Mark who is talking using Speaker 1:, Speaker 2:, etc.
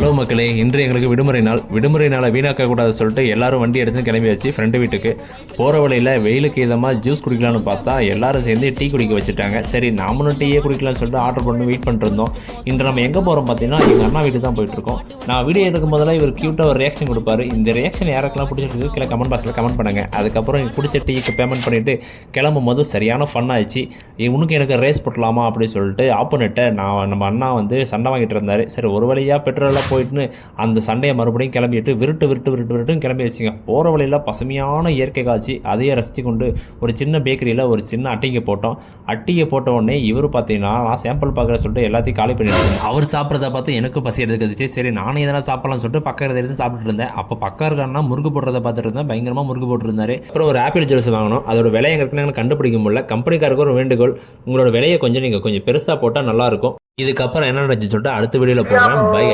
Speaker 1: Hello மக்களே, இன்று எங்களுக்கு விடுமுறை நாளை வீணாக்கக்கூடாது சொல்லிட்டு எல்லாரும் வண்டி எடுத்து கிளம்பியாச்சு ஃப்ரெண்டு வீட்டுக்கு. போகிற வழியில் வெயிலுக்கு இதமாக ஜூஸ் குடிக்கலான்னு பார்த்தா எல்லாரும் சேர்ந்து டீ குடிக்க வச்சுட்டாங்க. சரி நாமளும் டீயே குடிக்கலாம்னு சொல்லிட்டு ஆர்டர் பண்ணி வெயிட் பண்ணிருந்தோம். இன்று நம்ம எங்கே போகிறோம் பார்த்தீங்கன்னா எங்கள் அண்ணா வீட்டுக்கு தான் போயிட்டுருக்கோம். நான் வீடியோ எடுக்கும் போதெல்லாம் இவர் க்யூட்டாக ஒரு ரியாக்ஷன் கொடுப்பாரு. இந்த ரியாக்ஷன் யாருக்கெல்லாம் பிடிச்சிருக்கு கீழே கமெண்ட் பாக்ஸில் கமெண்ட் பண்ணுங்கள். அதுக்கப்புறம் எனக்கு பிடிச்ச டீக்கு பேமெண்ட் பண்ணிவிட்டு கிளம்பும் போது சரியான ஃபன் ஆயிடுச்சு. உனக்கு எனக்கு ரேஸ் போட்டலாமா அப்படின்னு சொல்லிட்டு ஆப்போனட்டை நம்ம அண்ணா வந்து சண்டை வாங்கிட்டு இருந்தார். சரி ஒரு வழியாக பெட்ரோலாக போயிட்டுன்னு அந்த சண்டையை மறுபடியும் கிளம்பிட்டு விருட்டு கிளம்பி வச்சுங்க. போகிற வழியில் பசுமையான இயற்கை காட்சி அதையே ரசித்து கொண்டு ஒரு சின்ன பேக்கரியில் ஒரு சின்ன அட்டிகை போட்டோம். அட்டிகை போட்ட உடனே இவர் பார்த்தீங்கன்னா நான் சாம்பிள் பார்க்குற சொல்லிட்டு எல்லாத்தையும் காலி பண்ணிட்டு அவர் சாப்பிட்றத பார்த்து எனக்கு பசி எடுத்துக்கிச்சு. சரி நானும் எதனா சாப்பிடலாம்னு சொல்லிட்டு பக்கம் எடுத்து சாப்பிட்டு இருந்தேன். அப்போ பக்கம் இருக்காருன்னா முறுக்கு போடுறத பார்த்துட்டு இருந்தேன். பயங்கரமாக முறுக்கு போட்டுருந்தாரு. அப்புறம் ஒரு ஆப்பிள் ஜூஸ் வாங்கணும். அதோட விலை எங்களுக்கு கண்டுபிடிக்க முடியல. கம்பெனிக்காருக்கு ஒரு வேண்டுகோள், உங்களோட விலையை கொஞ்சம் பெருசாக போட்டால் நல்லாயிருக்கும். இதுக்கப்புறம் என்ன நடந்துச்சு சொல்லிட்டு அடுத்த வீடியோவில் போடுறேன். பை.